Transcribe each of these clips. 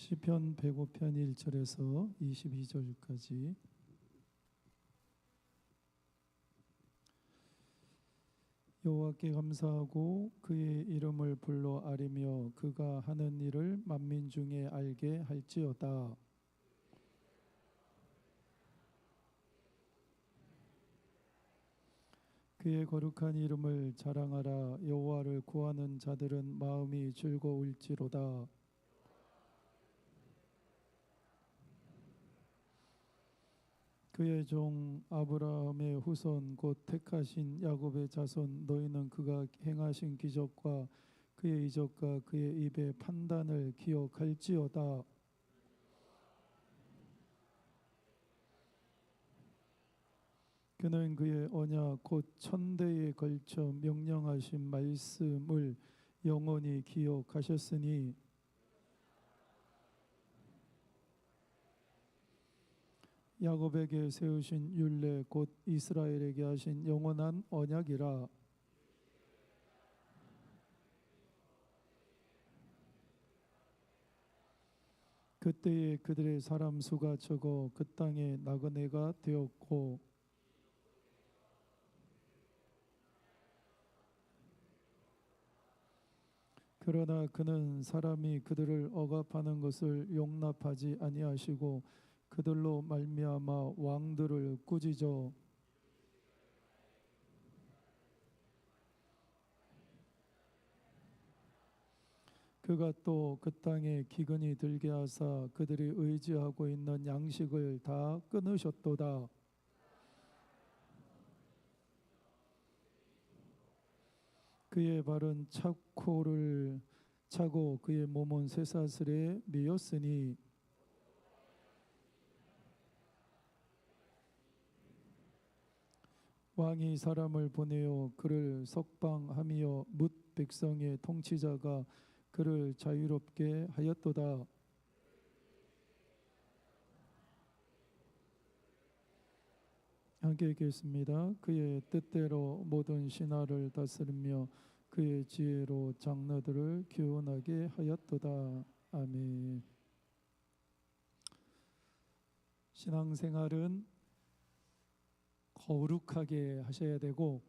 시편 105편 1절에서 22절까지. 여호와께 감사하고 그의 이름을 불러 아뢰며 그가 하는 일을 만민 중에 알게 할지어다. 그의 거룩한 이름을 자랑하라. 여호와를 구하는 자들은 마음이 즐거울지로다. 그의 종 아브라함의 후손 곧 택하신 야곱의 자손 너희는 그가 행하신 기적과 그의 이적과 그의 입의 판단을 기억할지어다. 그는 그의 언약 곧 천대에 걸쳐 명령하신 말씀을 영원히 기억하셨으니 야곱에게 세우신 율례 곧 이스라엘에게 하신 영원한 언약이라. 그때에 그들의 사람 수가 적어 그 땅에 나그네가 되었고 그러나 그는 사람이 그들을 억압하는 것을 용납하지 아니하시고 그들로 말미암아 왕들을 꾸짖어 그가 또 그 땅에 기근이 들게 하사 그들이 의지하고 있는 양식을 다 끊으셨도다. 그의 발은 착고를 차고 그의 몸은 쇠사슬에 매였으니 왕이 사람을 보내어 그를 석방하며 뭇 백성의 통치자가 그를 자유롭게 하였도다. 함께 읽겠습니다. 그의 뜻대로 모든 신하를 다스리며 그의 지혜로 장로들을 교훈하게 하였도다. 아멘. 신앙생활은 거룩하게 하셔야 되고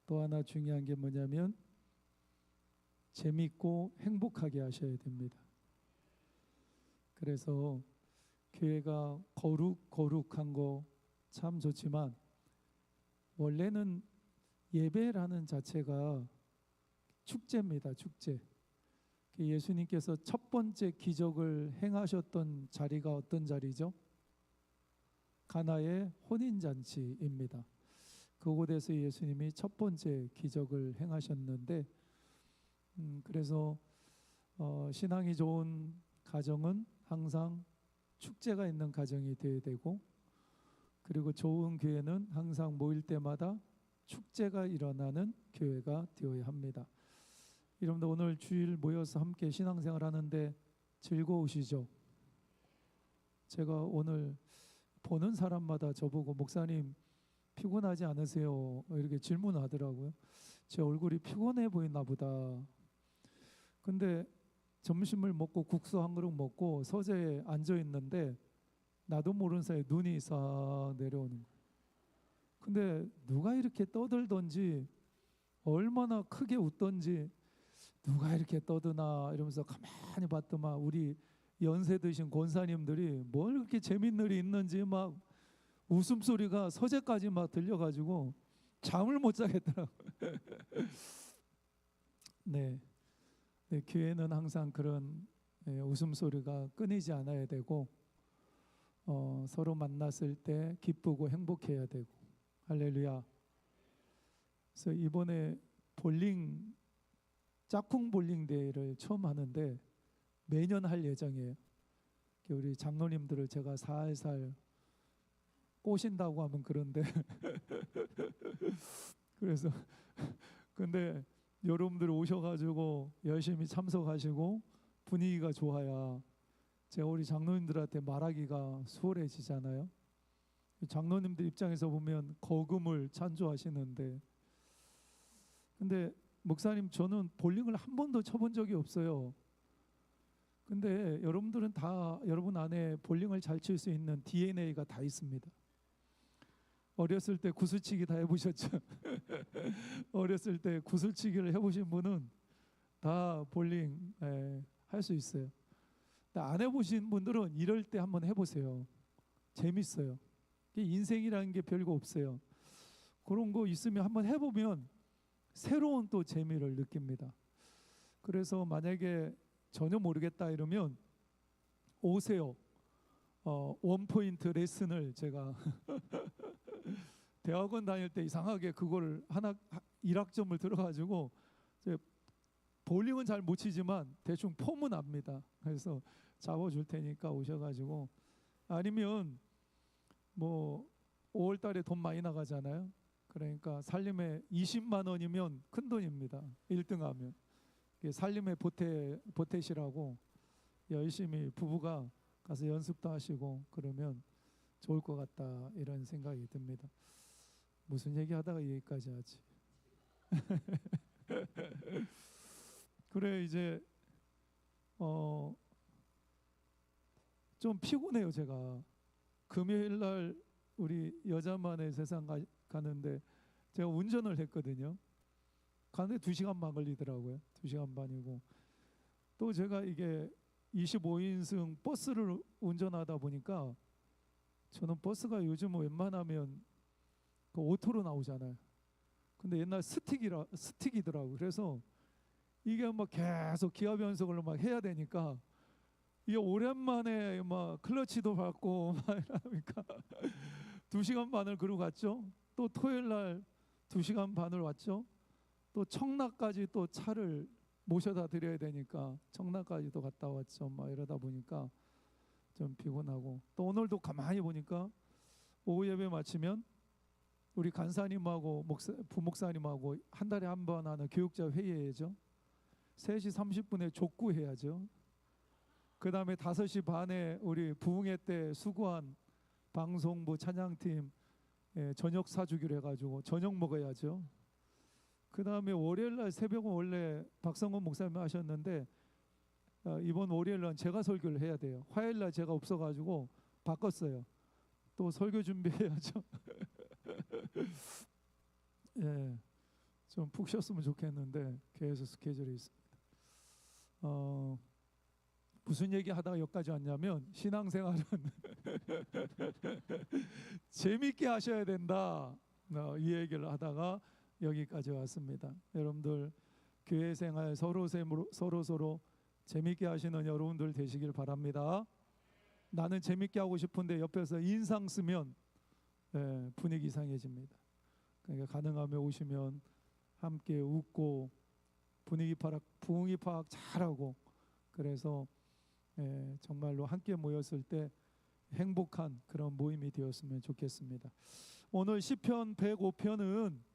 또 하나 중요한 게 뭐냐면 재밌고 행복하게 하셔야 됩니다. 그래서 교회가 거룩한 거 참 좋지만 원래는 예배라는 자체가 축제입니다. 축제. 예수님께서 첫 번째 기적을 행하셨던 자리가 어떤 자리죠? 가나의 혼인잔치입니다. 그곳에서 예수님이 첫 번째 기적을 행하셨는데 그래서 신앙이 좋은 가정은 항상 축제가 있는 가정이 되어야 되고 그리고 좋은 교회는 항상 모일 때마다 축제가 일어나는 교회가 되어야 합니다. 여러분들 오늘 주일 모여서 함께 신앙생활 하는데 즐거우시죠? 제가 오늘 보는 사람마다 저보고 목사님 피곤하지 않으세요? 이렇게 질문하더라고요. 제 얼굴이 피곤해 보이나 보다. 근데 점심을 먹고 국수 한 그릇 먹고 서재에 앉아 있는데 나도 모르는 사이에 눈이 싹 내려오는 거예요. 근데 누가 이렇게 떠들던지 얼마나 크게 웃던지 누가 이렇게 떠드나 이러면서 가만히 봤더만 우리 연세 드신 권사님들이 뭘 그렇게 재밌는 일이 있는지 막 웃음소리가 서재까지 막 들려가지고 잠을 못 자겠더라고요. 네, 교회는 항상 그런 웃음소리가 끊이지 않아야 되고 서로 만났을 때 기쁘고 행복해야 되고 할렐루야. 그래서 이번에 짝꿍 볼링 대회를 처음 하는데 매년 할 예정이에요. 우리 장로님들을 제가 살살 꼬신다고 하면 그런데 그래서 근데 여러분들 오셔가지고 열심히 참석하시고 분위기가 좋아야 제가 우리 장로님들한테 말하기가 수월해지잖아요. 장로님들 입장에서 보면 거금을 찬조하시는데 근데 목사님 저는 볼링을 한 번도 쳐본 적이 없어요. 근데 여러분들은 다 여러분 안에 볼링을 잘 칠 수 있는 DNA가 다 있습니다. 어렸을 때 구슬치기 다 해보셨죠? 어렸을 때 구슬치기를 해보신 분은 다 볼링 할 수 있어요. 근데 안 해보신 분들은 이럴 때 한번 해보세요. 재밌어요. 인생이라는 게 별거 없어요. 그런 거 있으면 한번 해보면 새로운 또 재미를 느낍니다. 그래서 만약에 전혀 모르겠다 이러면 오세요. 원포인트 레슨을 제가 대학원 다닐 때 이상하게 그거를 하나 1학점을 들어가지고 볼링은 잘 못 치지만 대충 폼은 압니다. 그래서 잡아줄 테니까 오셔가지고, 아니면 뭐 5월 달에 돈 많이 나가잖아요. 그러니까 살림에 20만 원이면 큰 돈입니다. 1등하면. 살림의 보탰이라고 열심히 부부가 가서 연습도 하시고 그러면 좋을 것 같다, 이런 생각이 듭니다. 무슨 얘기하다가 여기까지 하지? 그래, 이제 좀 피곤해요. 제가 금요일 날 우리 여자만의 세상 가는데 제가 운전을 했거든요. 가는데 2시간 반 걸리더라고요. 2시간 반이고, 또 제가 이게 25인승 버스를 운전하다 보니까, 저는 버스가 요즘은 웬만하면 그 오토로 나오잖아요. 근데 옛날 스틱이더라고요. 그래서 이게 막 계속 기압 연속을 막 해야 되니까, 이게 오랜만에 막 클러치도 밟고 막 이러니까 2시간 반을 그러고 갔죠. 또 토요일 날 2시간 반을 왔죠. 또 청라까지 또 차를 모셔다 드려야 되니까 청라까지도 갔다 왔죠. 막 이러다 보니까 좀 피곤하고, 또 오늘도 가만히 보니까 오후 예배 마치면 우리 간사님하고 부목사님하고 한 달에 한 번 하는 교육자 회의해야죠. 3시 30분에 족구해야죠. 그 다음에 5시 반에 우리 부흥회 때 수고한 방송부 찬양팀 저녁 사주기로 해가지고 저녁 먹어야죠. 그 다음에 월요일날 새벽은 원래 박성원 목사님 하셨는데, 이번 월요일날 제가 설교를 해야 돼요. 화요일날 제가 없어가지고 바꿨어요. 또 설교 준비해야죠. 예, 좀 푹 쉬었으면 좋겠는데 계속 스케줄이 있습니다. 무슨 얘기 하다가 여기까지 왔냐면, 신앙생활은 재밌게 하셔야 된다, 이 얘기를 하다가 여기까지 왔습니다. 여러분들 교회 생활 서로 재밌게 하시는 여러분들 되시길 바랍니다. 나는 재밌게 하고 싶은데 옆에서 인상 쓰면 분위기 이상해집니다. 그러니까 가능하면 오시면 함께 웃고 부흥이 파악 잘하고, 그래서 정말로 함께 모였을 때 행복한 그런 모임이 되었으면 좋겠습니다. 오늘 시편 105편은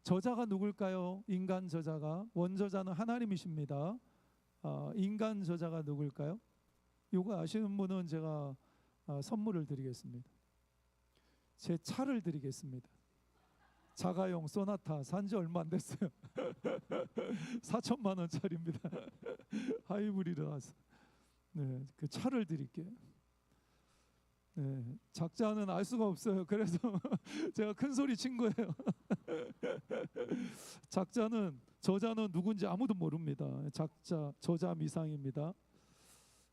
저자가 누굴까요? 인간 저자가. 원저자는 하나님이십니다. 인간 저자가 누굴까요? 이거 아시는 분은 제가 선물을 드리겠습니다. 제 차를 드리겠습니다. 자가용 소나타, 산지 얼마 안 됐어요. 4천만 원짜리입니다. 하이브리드라서. 네, 그 차를 드릴게요. 네, 작자는 알 수가 없어요. 그래서 제가 큰 소리 친 거예요. 저자는 누군지 아무도 모릅니다. 저자 미상입니다.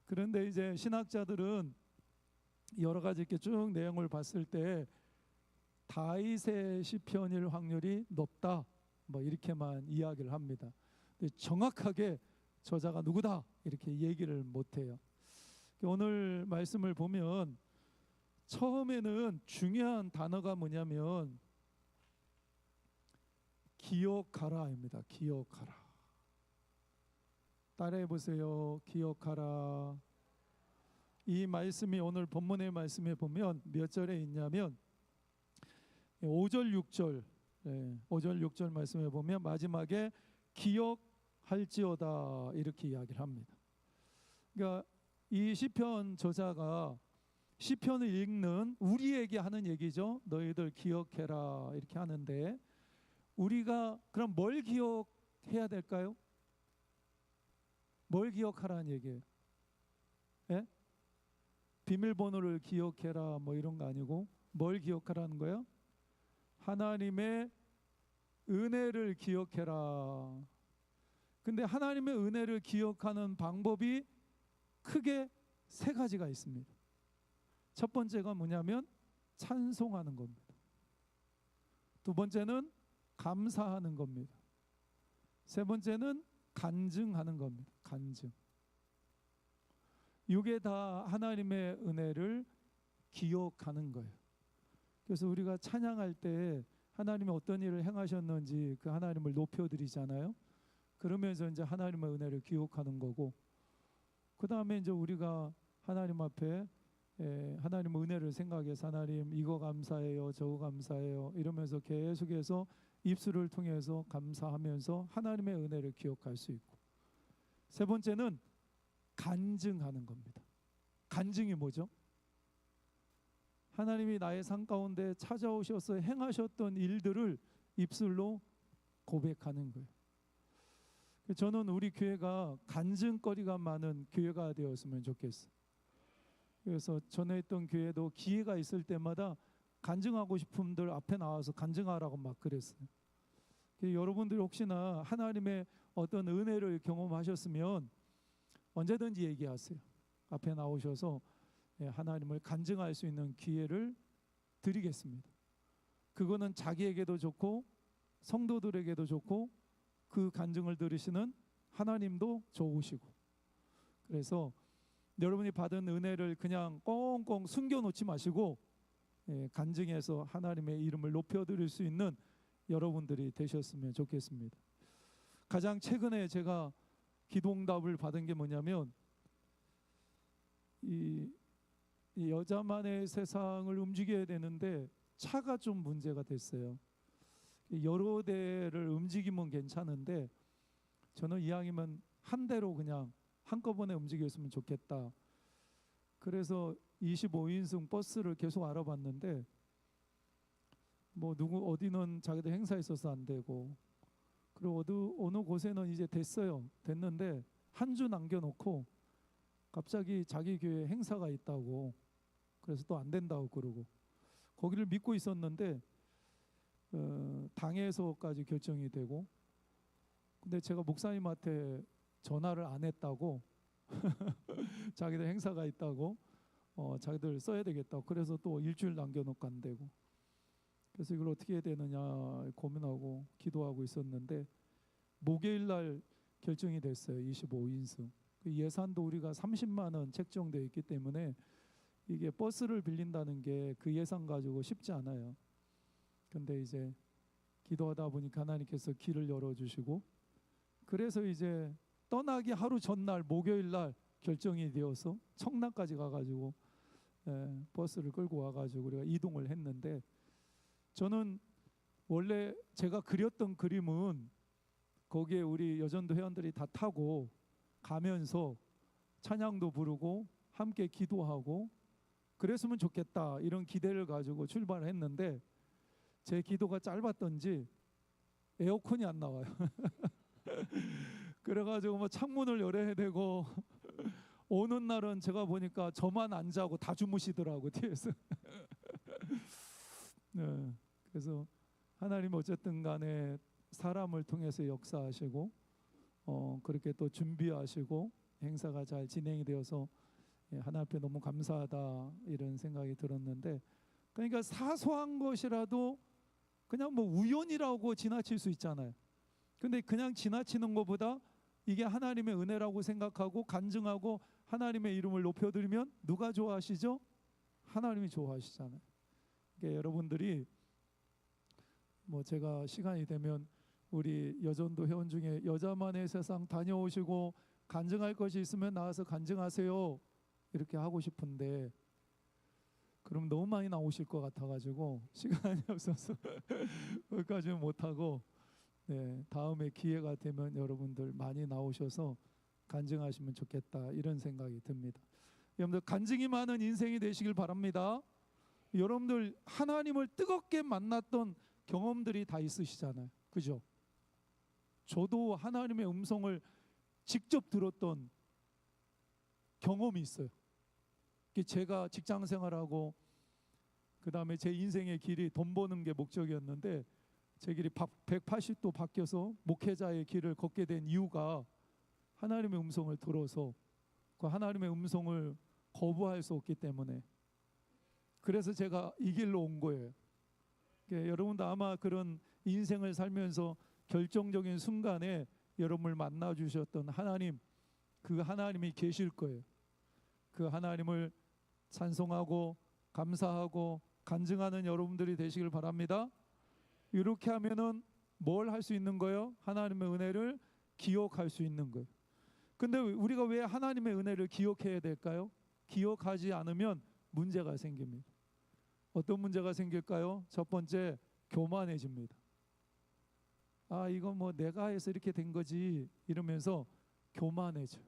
그런데 이제 신학자들은 여러 가지 이렇게 쭉 내용을 봤을 때 다윗의 시편일 확률이 높다, 뭐 이렇게만 이야기를 합니다. 근데 정확하게 저자가 누구다 이렇게 얘기를 못해요. 오늘 말씀을 보면 처음에는 중요한 단어가 뭐냐면 기억하라입니다. 기억하라. 따라해 보세요. 기억하라. 이 말씀이 오늘 본문의 말씀에 보면 몇 절에 있냐면 5절 6절 5절 6절 말씀에 보면 마지막에 기억할지어다 이렇게 이야기를 합니다. 그러니까 이 시편 저자가 시편을 읽는 우리에게 하는 얘기죠. 너희들 기억해라 이렇게 하는데, 우리가 그럼 뭘 기억해야 될까요? 뭘 기억하라는 얘기예요? 비밀번호를 기억해라 뭐 이런 거 아니고 뭘 기억하라는 거야? 하나님의 은혜를 기억해라. 근데 하나님의 은혜를 기억하는 방법이 크게 세 가지가 있습니다. 첫 번째가 뭐냐면 찬송하는 겁니다. 두 번째는 감사하는 겁니다. 세 번째는 간증하는 겁니다. 간증. 이게 다 하나님의 은혜를 기억하는 거예요. 그래서 우리가 찬양할 때 하나님이 어떤 일을 행하셨는지 그 하나님을 높여드리잖아요. 그러면서 이제 하나님의 은혜를 기억하는 거고, 그 다음에 이제 우리가 하나님 앞에 하나님의 은혜를 생각해서 하나님 이거 감사해요, 저거 감사해요 이러면서 계속해서 입술을 통해서 감사하면서 하나님의 은혜를 기억할 수 있고, 세 번째는 간증하는 겁니다. 간증이 뭐죠? 하나님이 나의 삶 가운데 찾아오셔서 행하셨던 일들을 입술로 고백하는 거예요. 저는 우리 교회가 간증거리가 많은 교회가 되었으면 좋겠어요. 그래서 전에 있던 교회도 기회가 있을 때마다 간증하고 싶은 분들 앞에 나와서 간증하라고 막 그랬어요. 여러분들이 혹시나 하나님의 어떤 은혜를 경험하셨으면 언제든지 얘기하세요. 앞에 나오셔서 하나님을 간증할 수 있는 기회를 드리겠습니다. 그거는 자기에게도 좋고 성도들에게도 좋고 그 간증을 들으시는 하나님도 좋으시고, 그래서 여러분이 받은 은혜를 그냥 꽁꽁 숨겨놓지 마시고 간증해서 하나님의 이름을 높여드릴 수 있는 여러분들이 되셨으면 좋겠습니다. 가장 최근에 제가 기도응답을 받은 게 뭐냐면 이 여자만의 세상을 움직여야 되는데 차가 좀 문제가 됐어요. 여러 대를 움직이면 괜찮은데 저는 이왕이면 한 대로 그냥 한꺼번에 움직였으면 좋겠다. 그래서 25인승 버스를 계속 알아봤는데 뭐 누구 어디는 자기들 행사 있어서 안 되고, 그리고 어느 곳에는 이제 됐는데 한 주 남겨놓고 갑자기 자기 교회 행사가 있다고 그래서 또 안 된다고 그러고, 거기를 믿고 있었는데 당에서까지 결정이 되고, 근데 제가 목사님한테 전화를 안 했다고 자기들 행사가 있다고 자기들 써야 되겠다고, 그래서 또 일주일 남겨놓고 안 되고, 그래서 이걸 어떻게 해야 되느냐 고민하고 기도하고 있었는데 목요일 날 결정이 됐어요. 25인승. 그 예산도 우리가 30만 원 책정되어 있기 때문에 이게 버스를 빌린다는 게 그 예산 가지고 쉽지 않아요. 근데 이제 기도하다 보니까 하나님께서 길을 열어주시고, 그래서 이제 떠나기 하루 전날 목요일 날 결정이 되어서 청라까지 가가지고 버스를 끌고 와가지고 우리가 이동을 했는데, 저는 원래 제가 그렸던 그림은 거기에 우리 여전도 회원들이 다 타고 가면서 찬양도 부르고 함께 기도하고 그랬으면 좋겠다 이런 기대를 가지고 출발을 했는데, 제 기도가 짧았던지 에어컨이 안 나와요. 그래가지고 뭐 창문을 열어야 되고 오는 날은 제가 보니까 저만 안 자고 다 주무시더라고 뒤에서. 네, 그래서 하나님 어쨌든 간에 사람을 통해서 역사하시고 그렇게 또 준비하시고 행사가 잘 진행이 되어서 하나님 앞에 너무 감사하다 이런 생각이 들었는데, 그러니까 사소한 것이라도 그냥 뭐 우연이라고 지나칠 수 있잖아요. 근데 그냥 지나치는 것보다 이게 하나님의 은혜라고 생각하고 간증하고 하나님의 이름을 높여드리면 누가 좋아하시죠? 하나님이 좋아하시잖아요. 그러니까 여러분들이 뭐 제가 시간이 되면 우리 여전도 회원 중에 여자만의 세상 다녀오시고 간증할 것이 있으면 나와서 간증하세요 이렇게 하고 싶은데, 그럼 너무 많이 나오실 것 같아가지고 시간이 없어서 거기까지는 못하고, 다음에 기회가 되면 여러분들 많이 나오셔서 간증하시면 좋겠다 이런 생각이 듭니다. 여러분들 간증이 많은 인생이 되시길 바랍니다. 여러분들 하나님을 뜨겁게 만났던 경험들이 다 있으시잖아요. 그죠? 저도 하나님의 음성을 직접 들었던 경험이 있어요. 제가 직장 생활하고 그 다음에 제 인생의 길이 돈 버는 게 목적이었는데 제 길이 180도 바뀌어서 목회자의 길을 걷게 된 이유가 하나님의 음성을 들어서 그 하나님의 음성을 거부할 수 없기 때문에, 그래서 제가 이 길로 온 거예요. 여러분도 아마 그런 인생을 살면서 결정적인 순간에 여러분을 만나 주셨던 하나님, 그 하나님이 계실 거예요. 그 하나님을 찬송하고 감사하고 간증하는 여러분들이 되시길 바랍니다. 이렇게 하면은 뭘 할 수 있는 거예요? 하나님의 은혜를 기억할 수 있는 거예요. 근데 우리가 왜 하나님의 은혜를 기억해야 될까요? 기억하지 않으면 문제가 생깁니다. 어떤 문제가 생길까요? 첫 번째, 교만해집니다. 아, 이거 뭐 내가 해서 이렇게 된 거지 이러면서 교만해져요.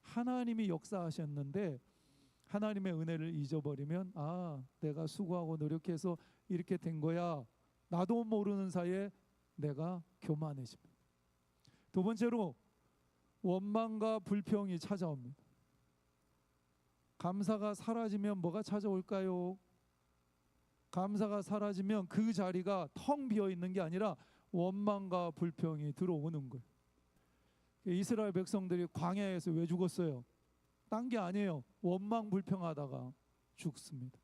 하나님이 역사하셨는데 하나님의 은혜를 잊어버리면, 아, 내가 수고하고 노력해서 이렇게 된 거야, 나도 모르는 사이에 내가 교만해집니다. 두 번째로, 원망과 불평이 찾아옵니다. 감사가 사라지면 뭐가 찾아올까요? 감사가 사라지면 그 자리가 텅 비어 있는 게 아니라 원망과 불평이 들어오는 거예요. 이스라엘 백성들이 광야에서 왜 죽었어요? 딴 게 아니에요. 원망 불평하다가 죽습니다.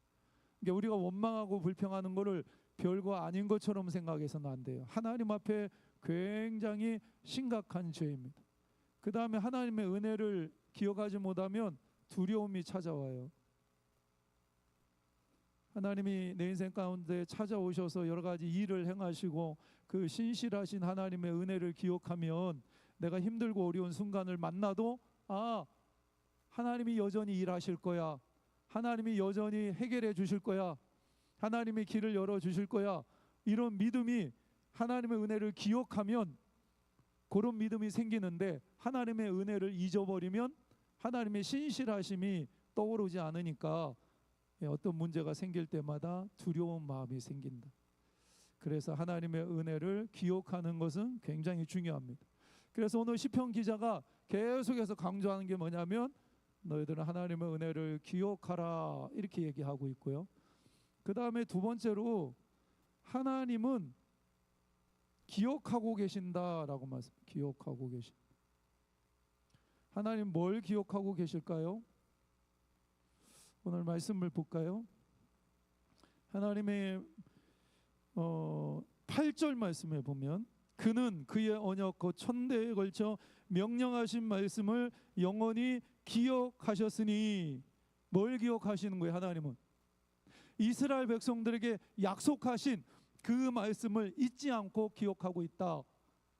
그러니까 우리가 원망하고 불평하는 거를 별거 아닌 것처럼 생각해서는 안 돼요. 하나님 앞에 굉장히 심각한 죄입니다. 그 다음에 하나님의 은혜를 기억하지 못하면 두려움이 찾아와요. 하나님이 내 인생 가운데 찾아오셔서 여러 가지 일을 행하시고 그 신실하신 하나님의 은혜를 기억하면 내가 힘들고 어려운 순간을 만나도, 아, 하나님이 여전히 일하실 거야, 하나님이 여전히 해결해 주실 거야, 하나님이 길을 열어 주실 거야, 이런 믿음이, 하나님의 은혜를 기억하면 그런 믿음이 생기는데, 하나님의 은혜를 잊어버리면 하나님의 신실하심이 떠오르지 않으니까 어떤 문제가 생길 때마다 두려운 마음이 생긴다. 그래서 하나님의 은혜를 기억하는 것은 굉장히 중요합니다. 그래서 오늘 시편 기자가 계속해서 강조하는 게 뭐냐면, 너희들은 하나님의 은혜를 기억하라, 이렇게 얘기하고 있고요. 그 다음에 두 번째로, 하나님은 기억하고 계신다라고 말씀. 기억하고 계신. 하나님 뭘 기억하고 계실까요? 오늘 말씀을 볼까요? 하나님의 8절 말씀에 보면, 그는 그의 언약 곧 천대에 걸쳐 명령하신 말씀을 영원히 기억하셨으니. 뭘 기억하시는 거예요? 하나님은 이스라엘 백성들에게 약속하신 그 말씀을 잊지 않고 기억하고 있다,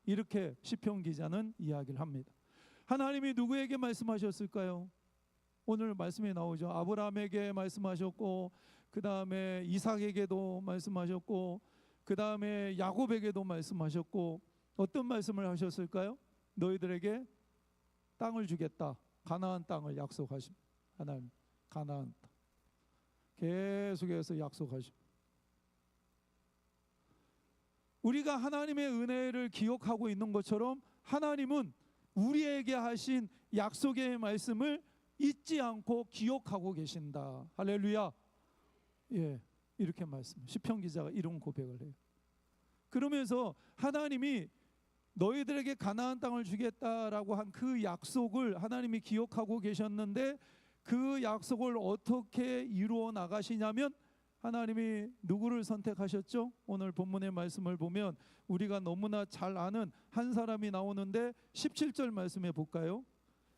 이렇게 시편 기자는 이야기를 합니다. 하나님이 누구에게 말씀하셨을까요? 오늘 말씀에 나오죠. 아브라함에게 말씀하셨고, 그 다음에 이삭에게도 말씀하셨고, 그 다음에 야곱에게도 말씀하셨고, 어떤 말씀을 하셨을까요? 너희들에게 땅을 주겠다, 가나안 땅을 약속하십니다. 하나님, 가나안 땅 계속해서 약속하십니다. 우리가 하나님의 은혜를 기억하고 있는 것처럼 하나님은 우리에게 하신 약속의 말씀을 잊지 않고 기억하고 계신다. 할렐루야. 예, 이렇게 말씀. 시편 기자가 이런 고백을 해요. 그러면서 하나님이 너희들에게 가나안 땅을 주겠다라고 한 그 약속을 하나님이 기억하고 계셨는데, 그 약속을 어떻게 이루어 나가시냐면, 하나님이 누구를 선택하셨죠? 오늘 본문의 말씀을 보면 우리가 너무나 잘 아는 한 사람이 나오는데, 17절 말씀해 볼까요?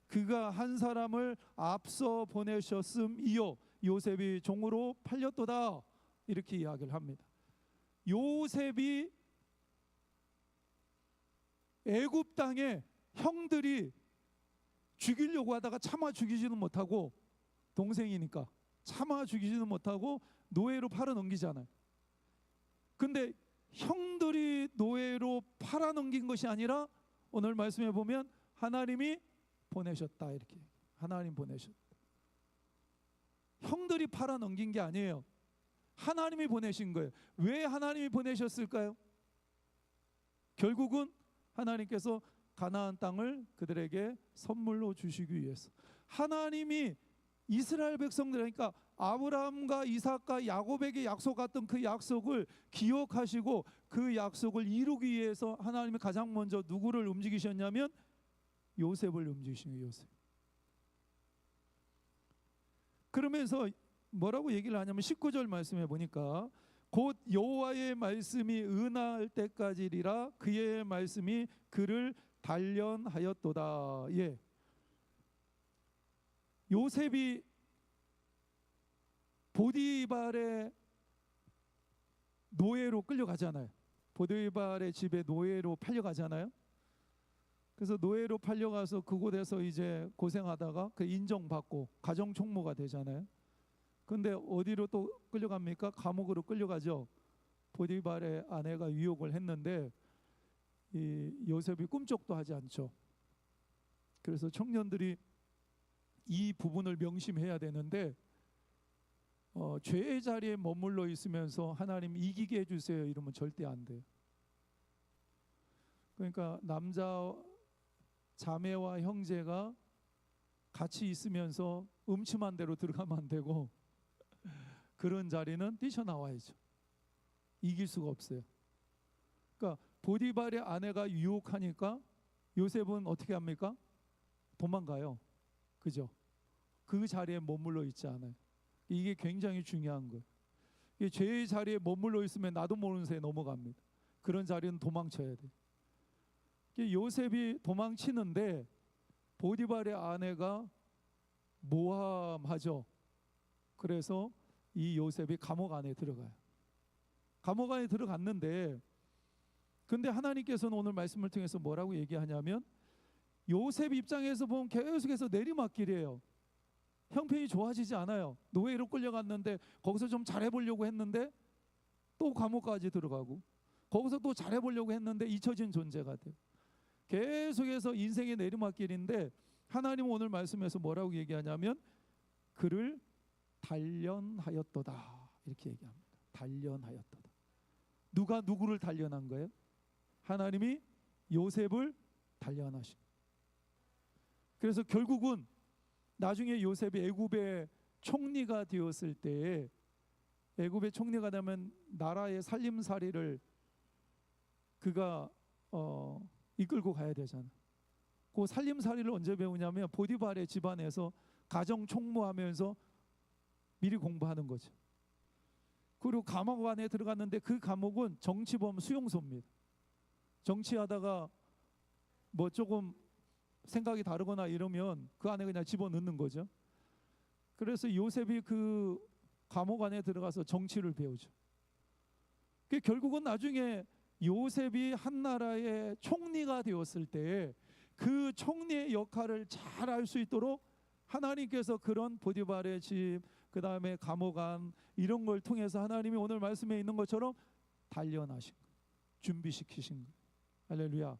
그가 한 사람을 앞서 보내셨음이요 요셉이 종으로 팔렸도다, 이렇게 이야기를 합니다. 요셉이 애굽 땅에 형들이 죽이려고 하다가 차마 죽이지는 못하고, 동생이니까 차마 죽이지는 못하고 노예로 팔아넘기잖아요. 근데 형들이 노예로 팔아넘긴 것이 아니라 오늘 말씀해 보면 하나님이 보내셨다, 이렇게. 하나님 보내셨다. 형들이 팔아넘긴 게 아니에요. 하나님이 보내신 거예요. 왜 하나님이 보내셨을까요? 결국은 하나님께서 가나안 땅을 그들에게 선물로 주시기 위해서. 하나님이 이스라엘 백성들, 그러니까 아브라함과 이삭과 야곱에게 약속했던 그 약속을 기억하시고 그 약속을 이루기 위해서 하나님이 가장 먼저 누구를 움직이셨냐면 요셉을 움직이신 거예요. 요셉. 그러면서 뭐라고 얘기를 하냐면 19절 말씀에 보니까 곧 여호와의 말씀이 은하할 때까지리라 그의 말씀이 그를 단련하였도다. 예. 요셉이 보디발의 노예로 끌려가잖아요. 보디발의 집에 노예로 팔려가잖아요. 그래서 노예로 팔려가서 그곳에서 이제 고생하다가 그 인정받고 가정 총무가 되잖아요. 근데 어디로 또 끌려갑니까? 감옥으로 끌려가죠. 보디발의 아내가 유혹을 했는데 이 요셉이 꿈쩍도 하지 않죠. 그래서 청년들이 이 부분을 명심해야 되는데 죄의 자리에 머물러 있으면서 하나님 이기게 해주세요 이러면 절대 안 돼요. 그러니까 남자 자매와 형제가 같이 있으면서 음침한 데로 들어가면 안 되고 그런 자리는 뛰쳐나와야죠. 이길 수가 없어요. 그러니까 보디발의 아내가 유혹하니까 요셉은 어떻게 합니까? 도망가요. 그죠? 그 자리에 머물러 있지 않아요. 이게 굉장히 중요한 거예요. 죄의 자리에 머물러 있으면 나도 모르는 새에 넘어갑니다. 그런 자리는 도망쳐야 돼요. 요셉이 도망치는데 보디발의 아내가 모함하죠. 그래서 이 요셉이 감옥 안에 들어가요. 감옥 안에 들어갔는데 근데 하나님께서는 오늘 말씀을 통해서 뭐라고 얘기하냐면 요셉 입장에서 보면 계속해서 내리막길이에요. 형편이 좋아지지 않아요. 노예로 끌려갔는데 거기서 좀 잘해보려고 했는데 또 감옥까지 들어가고 거기서 또 잘해보려고 했는데 잊혀진 존재가 돼요. 계속해서 인생의 내리막길인데 하나님은 오늘 말씀에서 뭐라고 얘기하냐면 그를 단련하였도다 이렇게 얘기합니다. 단련하였도다. 누가 누구를 단련한 거예요? 하나님이 요셉을 단련하신. 그래서 결국은 나중에 요셉이 애굽의 총리가 되었을 때에 애굽의 총리가 되면 나라의 살림살이를 그가 이끌고 가야 되잖아. 그 살림살이를 언제 배우냐면 보디발의 집안에서 가정 총무하면서 미리 공부하는 거죠. 그리고 감옥 안에 들어갔는데 그 감옥은 정치범 수용소입니다. 정치하다가 뭐 조금 생각이 다르거나 이러면 그 안에 그냥 집어넣는 거죠. 그래서 요셉이 그 감옥 안에 들어가서 정치를 배우죠. 결국은 나중에 요셉이 한 나라의 총리가 되었을 때 그 총리의 역할을 잘 알 수 있도록 하나님께서 그런 보디발의 집, 그 다음에 감옥 안 이런 걸 통해서 하나님이 오늘 말씀에 있는 것처럼 단련하신 거예요. 준비시키신 거예요. 할렐루야.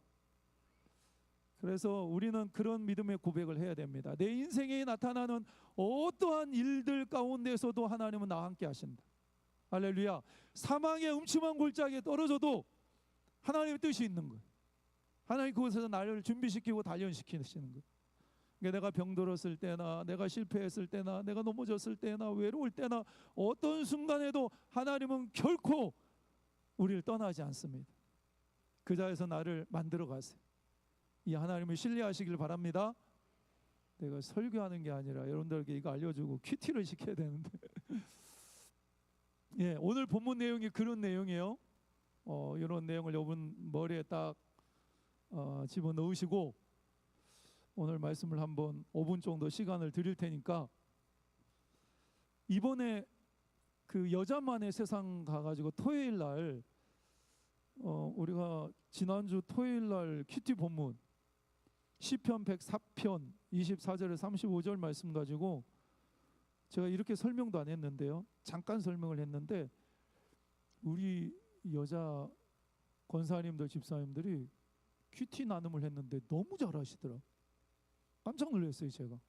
그래서 우리는 그런 믿음의 고백을 해야 됩니다. 내 인생에 나타나는 어떠한 일들 가운데서도 하나님은 나와 함께 하신다. 할렐루야. 사망의 음침한 골짜기에 떨어져도 하나님의 뜻이 있는 거예요. 하나님 그곳에서 나를 준비시키고 단련시키시는 거예요. 그러니까 내가 병들었을 때나 내가 실패했을 때나 내가 넘어졌을 때나 외로울 때나 어떤 순간에도 하나님은 결코 우리를 떠나지 않습니다. 그 자리에서 나를 만들어 가세요. 이 하나님을 신뢰하시길 바랍니다. 내가 설교하는 게 아니라 여러분들에게 이거 알려주고 큐티를 시켜야 되는데 예, 오늘 본문 내용이 그런 내용이에요. 이런 내용을 여러분 머리에 딱 집어넣으시고 오늘 말씀을 한번 5분 정도 시간을 드릴 테니까 이번에 그 여자만의 세상 가가지고 토요일 날 우리가 지난주 토요일 날 큐티 본문 시편 104편 24절에 35절 말씀 가지고 제가 이렇게 설명도 안 했는데요. 잠깐 설명을 했는데 우리 여자 권사님들 집사님들이 큐티 나눔을 했는데 너무 잘하시더라. 깜짝 놀랐어요 제가.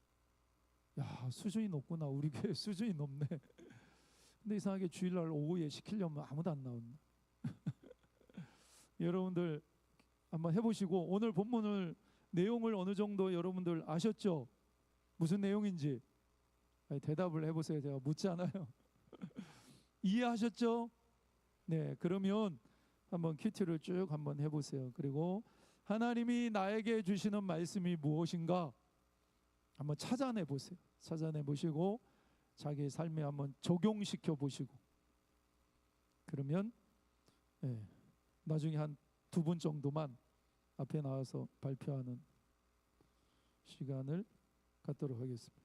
야 수준이 높구나. 우리 교회 수준이 높네. 근데 이상하게 주일날 오후에 시키려면 아무도 안 나온다. 여러분들 한번 해보시고 오늘 본문을 내용을 어느 정도 여러분들 아셨죠? 무슨 내용인지 아니, 대답을 해보세요. 제가 묻잖아요. 이해하셨죠? 네, 그러면 한번 큐티를 쭉 한번 해보세요. 그리고 하나님이 나에게 주시는 말씀이 무엇인가 한번 찾아내 보세요. 찾아내 보시고 자기 삶에 한번 적용시켜 보시고, 그러면 나중에 한 2분 정도만 앞에 나와서 발표하는 시간을 갖도록 하겠습니다.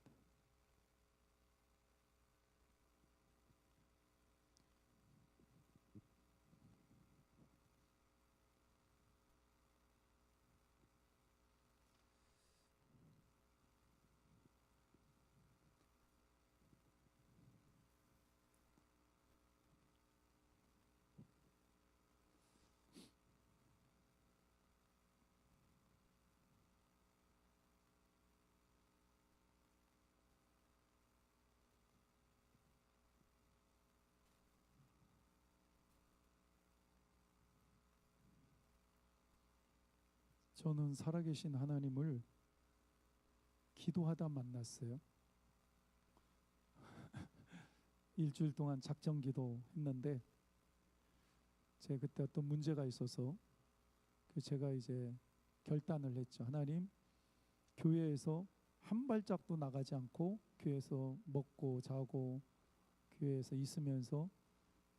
저는 살아계신 하나님을 기도하다 만났어요. 일주일 동안 작정 기도했는데 제가 그때 어떤 문제가 있어서 제가 이제 결단을 했죠. 하나님, 교회에서 한 발짝도 나가지 않고 교회에서 먹고 자고 교회에서 있으면서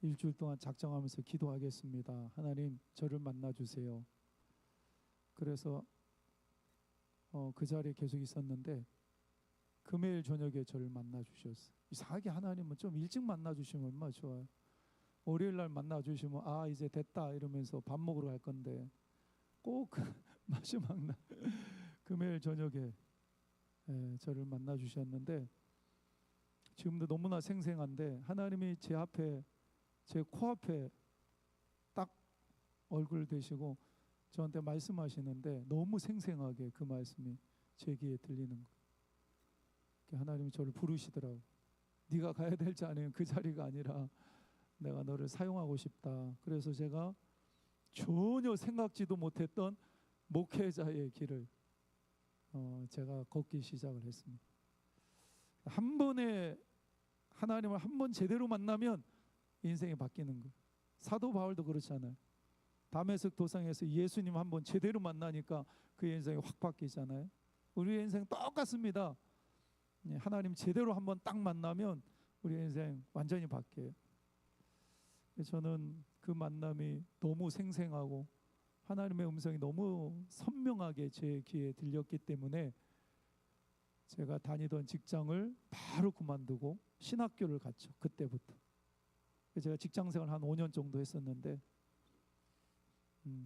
일주일 동안 작정하면서 기도하겠습니다. 하나님, 저를 만나 주세요. 그래서 그 자리에 계속 있었는데 금요일 저녁에 저를 만나 주셨어요. 이상하게 하나님은 좀 일찍 만나 주시면 얼마나 좋아요. 월요일 날 만나 주시면 아, 이제 됐다 이러면서 밥 먹으러 갈 건데 꼭 마지막 날 금요일 저녁에 저를 만나 주셨는데, 지금도 너무나 생생한데 하나님이 제 앞에, 제 코앞에 딱 얼굴 대시고 저한테 말씀하시는데 너무 생생하게 그 말씀이 제 귀에 들리는 거예요. 하나님이 저를 부르시더라고요. 네가 가야 될 자리는 그 자리가 아니라 내가 너를 사용하고 싶다. 그래서 제가 전혀 생각지도 못했던 목회자의 길을 제가 걷기 시작을 했습니다. 한 번에 하나님을 한 번 제대로 만나면 인생이 바뀌는 거예요. 사도 바울도 그렇잖아요. 다메섹 도상에서 예수님 한 번 제대로 만나니까 그 인생이 확 바뀌잖아요. 우리 인생 똑같습니다. 하나님 제대로 한 번 딱 만나면 우리 인생 완전히 바뀌어요. 저는 그 만남이 너무 생생하고 하나님의 음성이 너무 선명하게 제 귀에 들렸기 때문에 제가 다니던 직장을 바로 그만두고 신학교를 갔죠. 그때부터. 제가 직장생활 한 5년 정도 했었는데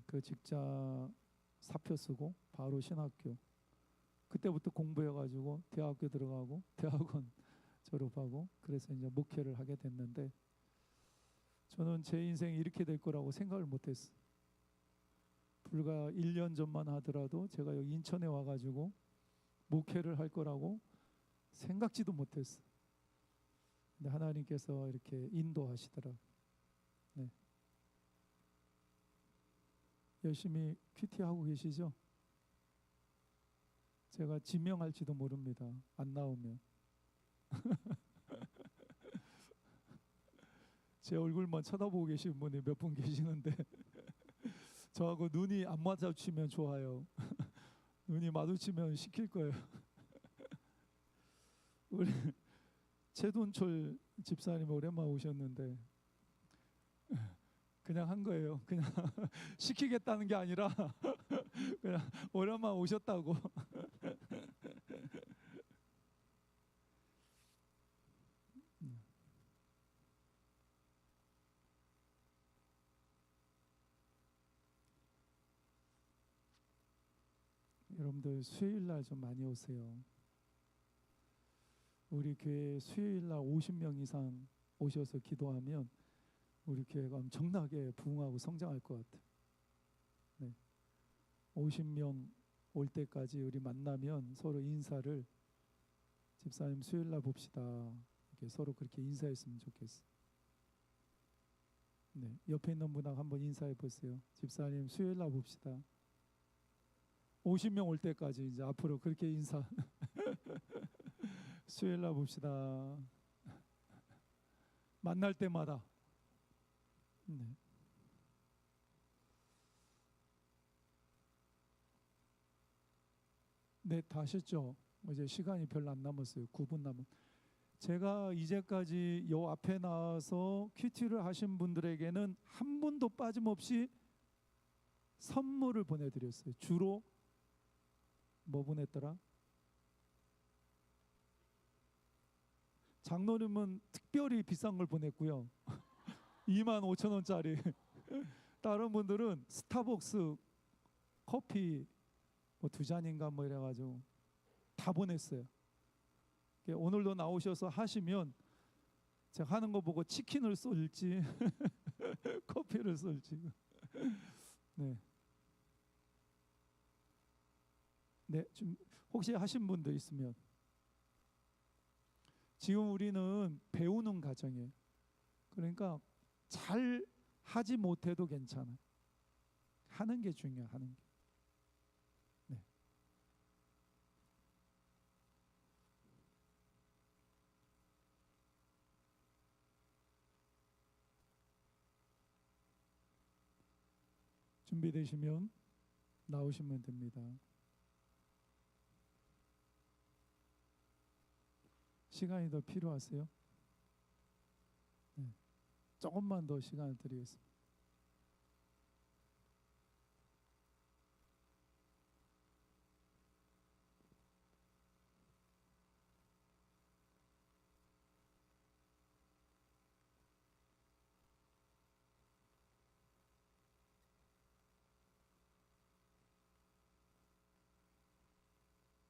그 직장 사표 쓰고 바로 신학교. 그때부터 공부해가지고 대학교 들어가고 대학원 졸업하고 그래서 이제 목회를 하게 됐는데, 저는 제 인생이 이렇게 될 거라고 생각을 못했어요. 불과 1년 전만 하더라도 제가 여기 인천에 와가지고 목회를 할 거라고 생각지도 못했어요. 근데 하나님께서 이렇게 인도하시더라고요. 네. 열심히 큐티하고 계시죠? 제가 지명할지도 모릅니다. 안 나오면. 제 얼굴만 쳐다보고 계신 분이 몇 분 계시는데 저하고 눈이 안 마주치면 좋아요. 눈이 마주치면 시킬 거예요. 우리 최돈철 집사님 오랜만에 오셨는데 그냥 한 거예요. 그냥 시키겠다는 게 아니라 그냥 오랜만에 오셨다고. 여러분들 수요일 날 좀 많이 오세요. 우리 교회 수요일 날 50명 이상 오셔서 기도하면 우리 교회가 엄청나게 부흥하고 성장할 것 같아요. 네. 50명 올 때까지 우리 만나면 서로 인사를, 집사님 수요일 날 봅시다. 이렇게 서로 그렇게 인사했으면 좋겠어요. 네. 옆에 있는 분하고 한번 인사해 보세요. 집사님 수요일 날 봅시다. 50명 올 때까지 이제 앞으로 그렇게 인사 수요일 날 봅시다. 만날 때마다. 네. 네, 다 하셨죠? 이제 시간이 별로 안 남았어요. 9분 남은. 제가 이제까지 요 앞에 나와서 큐티를 하신 분들에게는 한 분도 빠짐없이 선물을 보내드렸어요. 주로 뭐 보냈더라? 장로님은 특별히 비싼 걸 보냈고요. 25,000원짜리. 다른 분들은 스타벅스 커피 뭐 2잔인가 뭐 이래가지고 다 보냈어요. 오늘도 나오셔서 하시면 제가 하는 거 보고 치킨을 쏠지 커피를 쏠지. 네. 네, 좀 혹시 하신 분도 있으면. 지금 우리는 배우는 과정이에요. 그러니까 잘 하지 못해도 괜찮아. 하는 게 중요해. 하는 게. 네. 준비되시면 나오시면 됩니다. 시간이 더 필요하세요? 네. 조금만 더 시간을 드리겠습니다.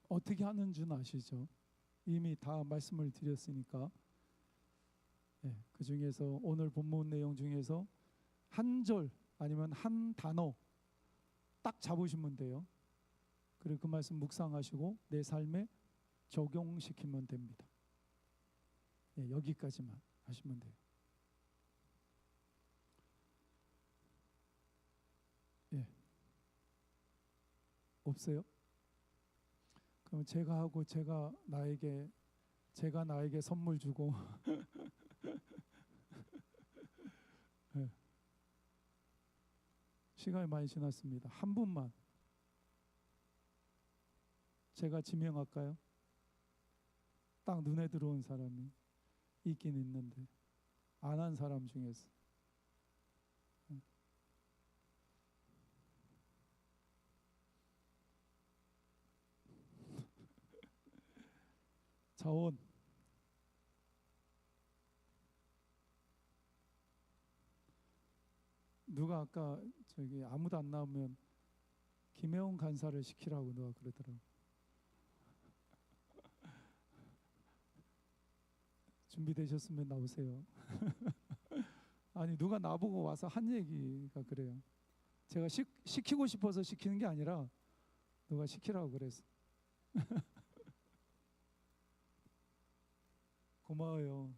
어떻게 하는 줄 아시죠? 이미 다 말씀을 드렸으니까. 네, 그 중에서 오늘 본문 내용 중에서 한 절 아니면 한 단어 딱 잡으시면 돼요. 그리고 그 말씀 묵상하시고 내 삶에 적용시키면 됩니다. 네, 여기까지만 하시면 돼요. 예, 없어요? 그럼 제가 하고 제가 나에게 선물 주고 네, 시간이 많이 지났습니다. 한 분만 제가 지명할까요? 딱 눈에 들어온 사람이 있긴 있는데 안 한 사람 중에서. 자원. 누가 아까 저기 아무도 안 나오면 김혜원 간사를 시키라고 누가 그러더라고. 준비되셨으면 나오세요. 아니 누가 나보고 와서 한 얘기가 그래요. 제가 시키고 싶어서 시키는 게 아니라 누가 시키라고 그랬어. 고마워요.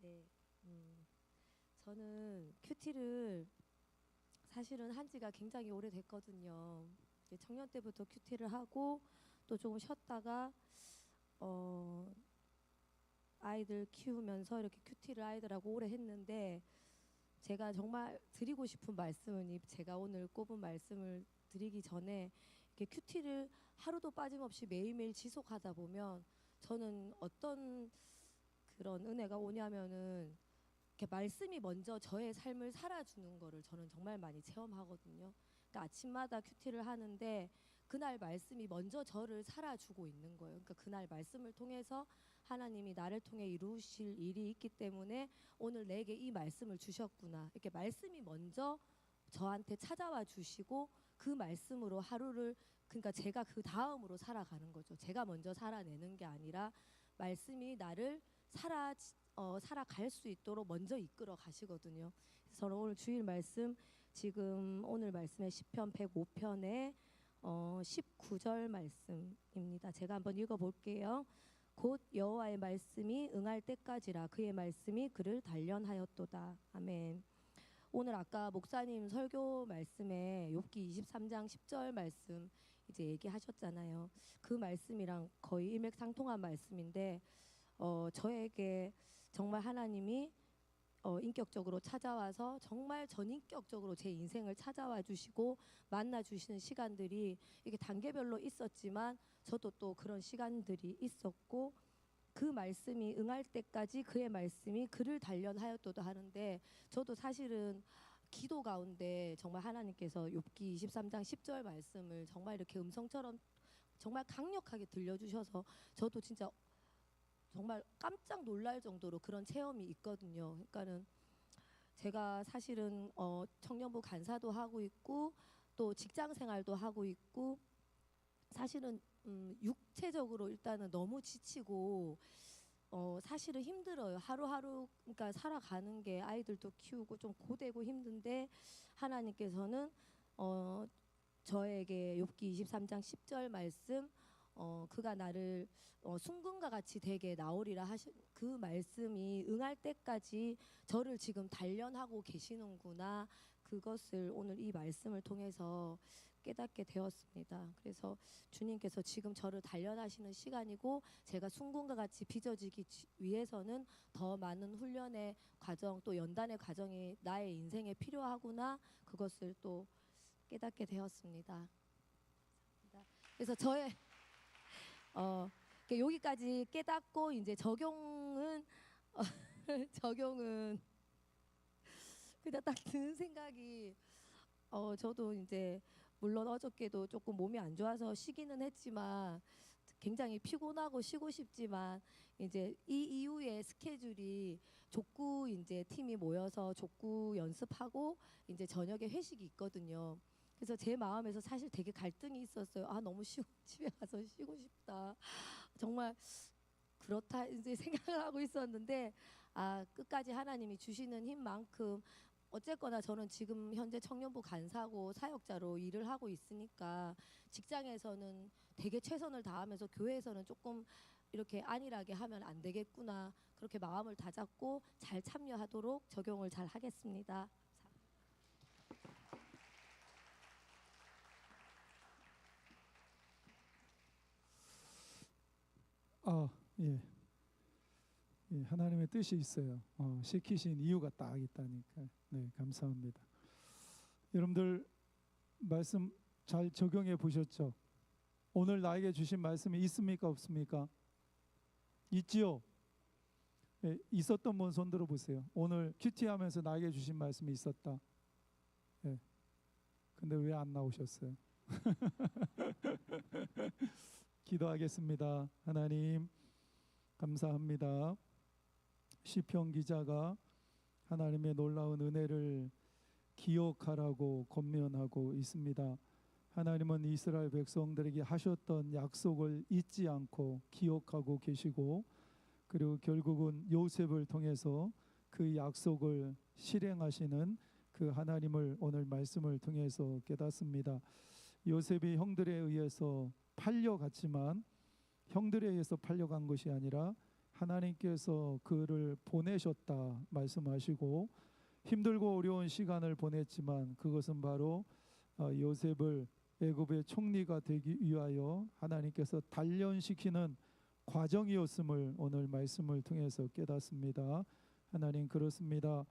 네, 저는 큐티를 사실은 한 지가 굉장히 오래됐거든요. 이제 청년 때부터 큐티를 하고 또 조금 쉬었다가 어, 아이들 키우면서 이렇게 큐티를 아이들하고 오래 했는데 제가 정말 드리고 싶은 말씀은 제가 오늘 꼽은 말씀을 드리기 전에 이렇게 큐티를 하루도 빠짐없이 매일매일 지속하다 보면 저는 어떤 그런 은혜가 오냐면은 이렇게 말씀이 먼저 저의 삶을 살아주는 거를 저는 정말 많이 체험하거든요. 그러니까 아침마다 큐티를 하는데 그날 말씀이 먼저 저를 살아주고 있는 거예요. 그러니까 그날 말씀을 통해서 하나님이 나를 통해 이루실 일이 있기 때문에 오늘 내게 이 말씀을 주셨구나. 이렇게 말씀이 먼저 저한테 찾아와 주시고 그 말씀으로 하루를 그러니까 제가 그 다음으로 살아가는 거죠. 제가 먼저 살아내는 게 아니라 말씀이 나를 살아갈 수 있도록 먼저 이끌어 가시거든요. 그래서 저는 오늘 주일 말씀 지금 오늘 말씀의 시편 105편의 19절 말씀입니다. 제가 한번 읽어볼게요. 곧 여호와의 말씀이 응할 때까지라 그의 말씀이 그를 단련하였도다. 아멘. 오늘 아까 목사님 설교 말씀에 욥기 23장 10절 말씀 이제 얘기하셨잖아요. 그 말씀이랑 거의 일맥상통한 말씀인데 저에게 정말 하나님이 인격적으로 찾아와서 정말 전인격적으로 제 인생을 찾아와 주시고 만나 주시는 시간들이 이게 단계별로 있었지만 저도 또 그런 시간들이 있었고 그 말씀이 응할 때까지 그의 말씀이 그를 단련하였도다 하는데 저도 사실은 기도 가운데 정말 하나님께서 욥기 23장 10절 말씀을 정말 이렇게 음성처럼 정말 강력하게 들려주셔서 저도 진짜 정말 깜짝 놀랄 정도로 그런 체험이 있거든요. 그러니까는 제가 사실은 청년부 간사도 하고 있고 또 직장 생활도 하고 있고 사실은 육체적으로 일단은 너무 지치고 사실은 힘들어요. 하루하루 그러니까 살아가는 게 아이들도 키우고 좀 고되고 힘든데 하나님께서는 저에게 욥기 23장 10절 말씀 그가 나를 순금과 같이 되게 나오리라 하신 그 말씀이 응할 때까지 저를 지금 단련하고 계시는구나. 그것을 오늘 이 말씀을 통해서 깨닫게 되었습니다. 그래서 주님께서 지금 저를 단련하시는 시간이고 제가 순금과 같이 빚어지기 위해서는 더 많은 훈련의 과정 또 연단의 과정이 나의 인생에 필요하구나. 그것을 또 깨닫게 되었습니다. 그래서 저의 여기까지 깨닫고 이제 적용은 적용은 그냥 딱 드는 생각이 저도 이제 물론 어저께도 조금 몸이 안 좋아서 쉬기는 했지만 굉장히 피곤하고 쉬고 싶지만 이제 이 이후에 스케줄이 족구 이제 팀이 모여서 족구 연습하고 이제 저녁에 회식이 있거든요. 그래서 제 마음에서 사실 되게 갈등이 있었어요. 아 너무 쉬고 집에 가서 쉬고 싶다. 정말 그렇다 이제 생각을 하고 있었는데 아 끝까지 하나님이 주시는 힘만큼 어쨌거나 저는 지금 현재 청년부 간사고 사역자로 일을 하고 있으니까 직장에서는 되게 최선을 다하면서 교회에서는 조금 이렇게 안일하게 하면 안 되겠구나 그렇게 마음을 다잡고 잘 참여하도록 적용을 잘 하겠습니다. 예. 예, 하나님의 뜻이 있어요. 시키신 이유가 딱 있다니까. 네, 감사합니다. 여러분들 말씀 잘 적용해 보셨죠? 오늘 나에게 주신 말씀이 있습니까 없습니까? 있지요. 예, 있었던 분 손 들어 보세요. 오늘 큐티하면서 나에게 주신 말씀이 있었다. 예. 근데 왜 안 나오셨어요? 기도하겠습니다. 하나님 감사합니다. 시편 기자가 하나님의 놀라운 은혜를 기억하라고 권면하고 있습니다. 하나님은 이스라엘 백성들에게 하셨던 약속을 잊지 않고 기억하고 계시고 그리고 결국은 요셉을 통해서 그 약속을 실행하시는 그 하나님을 오늘 말씀을 통해서 깨닫습니다. 요셉이 형들에 의해서 팔려갔지만 형들에 의해서 팔려간 것이 아니라 하나님께서 그를 보내셨다 말씀하시고 힘들고 어려운 시간을 보냈지만 그것은 바로 요셉을 애굽의 총리가 되기 위하여 하나님께서 단련시키는 과정이었음을 오늘 말씀을 통해서 깨닫습니다. 하나님 그렇습니다.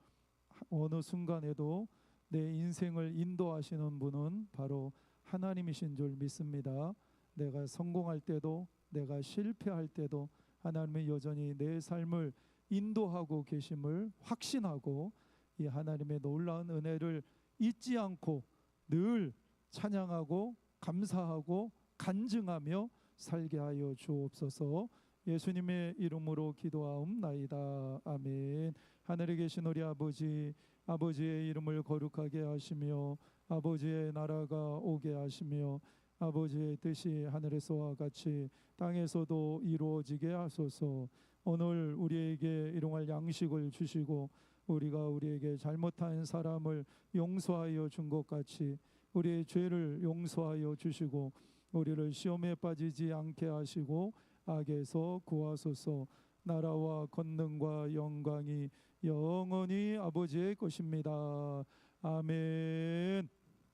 어느 순간에도 내 인생을 인도하시는 분은 바로 하나님이신 줄 믿습니다. 내가 성공할 때도 내가 실패할 때도 하나님은 여전히 내 삶을 인도하고 계심을 확신하고 이 하나님의 놀라운 은혜를 잊지 않고 늘 찬양하고 감사하고 간증하며 살게 하여 주옵소서. 예수님의 이름으로 기도하옵나이다. 아멘. 하늘에 계신 우리 아버지, 아버지의 이름을 거룩하게 하시며 아버지의 나라가 오게 하시며 아버지의 뜻이 하늘에서와 같이 땅에서도 이루어지게 하소서. 오늘 우리에게 일용할 양식을 주시고 우리가 우리에게 잘못한 사람을 용서하여 준 것 같이 우리의 죄를 용서하여 주시고 우리를 시험에 빠지지 않게 하시고 악에서 구하소서. 나라와 권능과 영광이 영원히 아버지의 것입니다. 아멘.